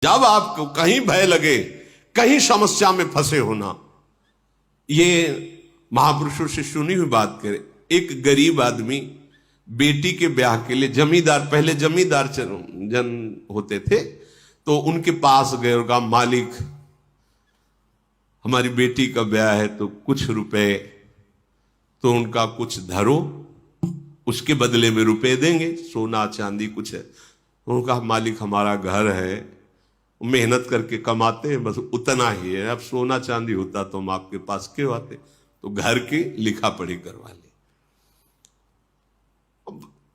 जब आपको कहीं भय लगे, कहीं समस्या में फंसे होना, ये महापुरुषों से सुनी हुई बात करें। एक गरीब आदमी बेटी के ब्याह के लिए जमींदार, पहले जमींदार जन होते थे, तो उनके पास गए और कहा, मालिक हमारी बेटी का ब्याह है तो कुछ रुपए तो उनका कुछ धरो, उसके बदले में रुपए देंगे, सोना चांदी कुछ है। उनका मालिक हमारा घर है, मेहनत करके कमाते हैं, बस उतना ही है, अब सोना चांदी होता तो हम आपके पास क्यों आते, तो घर की लिखा पढ़ी करवा ली।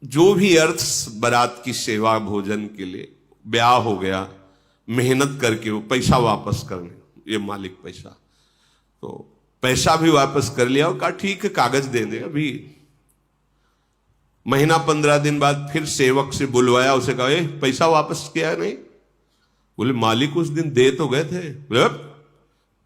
जो भी अर्थ बारात की सेवा भोजन के लिए, ब्याह हो गया, मेहनत करके वो पैसा वापस करने, ये मालिक पैसा, तो पैसा भी वापस कर लिया और कहा ठीक है कागज दे दे। अभी महीना 15 दिन बाद फिर सेवक से बुलवाया, उसे कहा पैसा वापस किया नहीं? बोले मालिक उस दिन दे तो गए थे। बोले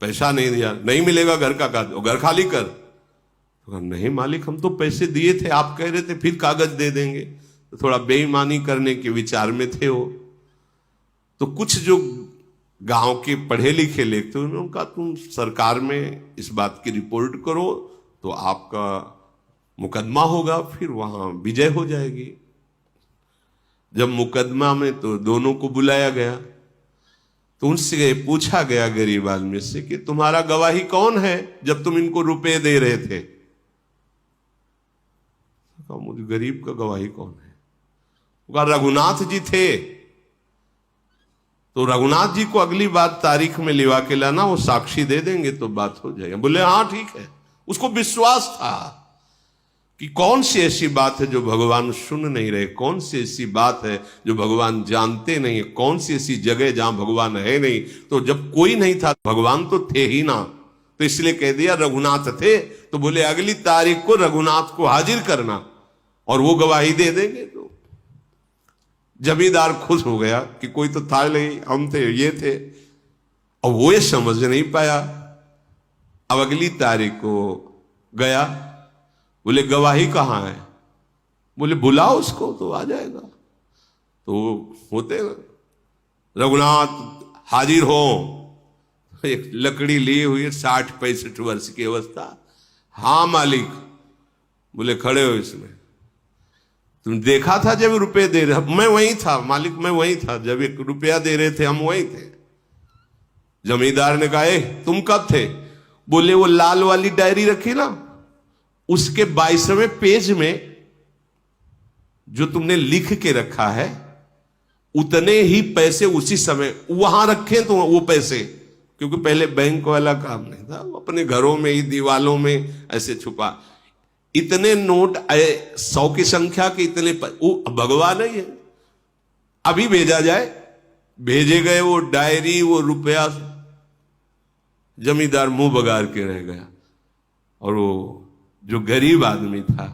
पैसा नहीं दिया, नहीं मिलेगा घर का कागज, घर खाली कर। तो नहीं मालिक हम तो पैसे दिए थे, आप कह रहे थे फिर कागज दे देंगे। तो थोड़ा बेईमानी करने के विचार में थे वो। तो कुछ जो गांव के पढ़े लिखे लेते हैं उन्होंने कहा तुम सरकार में इस बात की रिपोर्ट करो तो आपका मुकदमा होगा, फिर वहां विजय हो जाएगी। जब मुकदमा में तो दोनों को बुलाया गया, तो उनसे पूछा गया गरीब आदमी से कि तुम्हारा गवाही कौन है जब तुम इनको रुपए दे रहे थे? कहा मुझे गरीब का गवाही कौन है? कहा रघुनाथ जी थे। तो रघुनाथ जी को अगली बार तारीख में लिवा के लाना, वो साक्षी दे देंगे तो बात हो जाएगी। बोले हाँ ठीक है। उसको विश्वास था कि कौन सी ऐसी बात है जो भगवान सुन नहीं रहे, कौन सी ऐसी बात है जो भगवान जानते नहीं है, कौन सी ऐसी जगह जहां भगवान है नहीं। तो जब कोई नहीं था भगवान तो थे ही ना, तो इसलिए कह दिया रघुनाथ थे। तो बोले अगली तारीख को रघुनाथ को हाजिर करना और वो गवाही दे देंगे। तो जमींदार खुश हो गया कि कोई तो था नहीं, हम थे, ये थे, और वो ये समझ नहीं पाया। अब अगली तारीख को गया, बोले गवाही कहां है? बोले बुलाओ उसको तो आ जाएगा। तो होते रघुनाथ हाजिर हो, एक लकड़ी लिए हुई 60-65 वर्ष की अवस्था। हाँ मालिक। बोले खड़े हो इसमें, तुम देखा था जब रुपए दे रहे? मैं वहीं था मालिक, मैं वहीं था जब 1 रुपया दे रहे थे, हम वहीं थे। जमींदार ने कहा तुम कब थे? बोले वो लाल वाली डायरी रखी ना, उसके 22वें पेज में जो तुमने लिख के रखा है उतने ही पैसे उसी समय वहां रखे। तो वो पैसे, क्योंकि पहले बैंक वाला काम नहीं था, वो अपने घरों में ही दीवालों में ऐसे छुपा, इतने नोट 100 की संख्या के इतने वो भगवान ही है, अभी भेजा जाए। भेजे गए वो डायरी, वो रुपया, जमींदार मुंह बगाड़ के रह गया। और वो जो गरीब आदमी था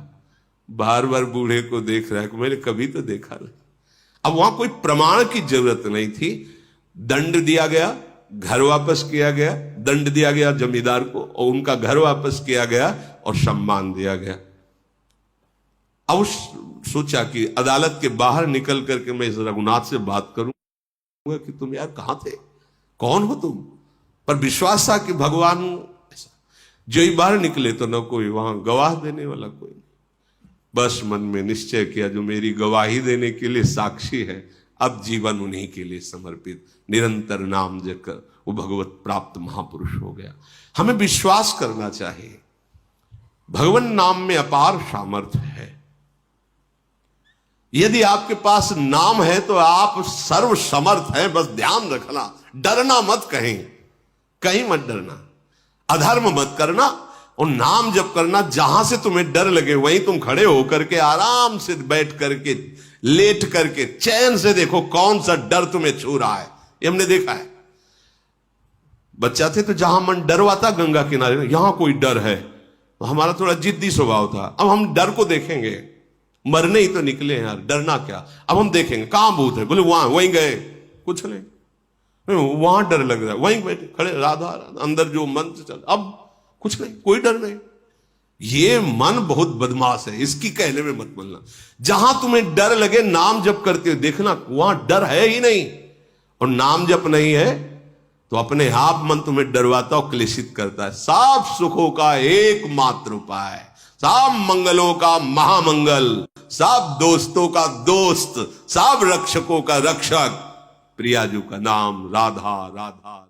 बार बार बूढ़े को देख रहा है कि मैंने कभी तो देखा नहीं। अब वहां कोई प्रमाण की जरूरत नहीं थी। दंड दिया गया, घर वापस किया गया, दंड दिया गया जमींदार को और उनका घर वापस किया गया और सम्मान दिया गया। अब सोचा कि अदालत के बाहर निकल करके मैं इस रघुनाथ से बात करूंगा कि तुम यार कहां थे, कौन हो तुम? पर विश्वास था कि भगवान, जो ही बाहर निकले तो न कोई वहां गवाह देने वाला कोई। बस मन में निश्चय किया जो मेरी गवाही देने के लिए साक्षी है, अब जीवन उन्हीं के लिए समर्पित, निरंतर नाम जपकर वो भगवत प्राप्त महापुरुष हो गया। हमें विश्वास करना चाहिए भगवान नाम में अपार सामर्थ्य है। यदि आपके पास नाम है तो आप सर्व समर्थ हैं, बस ध्यान रखना, डरना मत, कहीं मत डरना, अधर्म मत करना और नाम जप करना। जहां से तुम्हें डर लगे वहीं तुम खड़े होकर के आराम से बैठ करके, लेट करके चैन से देखो कौन सा डर तुम्हें छू रहा है। ये हमने देखा है, बच्चा थे तो जहां मन डरवाता गंगा किनारे, यहां कोई डर है, तो हमारा थोड़ा जिद्दी स्वभाव था। अब हम डर को देखेंगे, मरने ही तो निकले हैं यार, डरना क्या। अब हम देखेंगे कहां भूत है, बोले वहीं गए, कुछ नहीं, वहां डर लग रहा है, वहीं बैठे खड़े, राधा अंदर जो मंत्र चल, अब कुछ नहीं, कोई डर नहीं। ये मन बहुत बदमाश है, इसकी कहने में मत बोलना। जहां तुम्हें डर लगे नाम जप करते हो देखना वहां डर है ही नहीं, और नाम जप नहीं है तो अपने आप मन तुम्हें डरवाता और क्लेशित करता है। सब सुखों का एकमात्र उपाय, सब मंगलों का महामंगल, सब दोस्तों का दोस्त, सब रक्षकों का रक्षक प्रियाजू का नाम राधा राधा।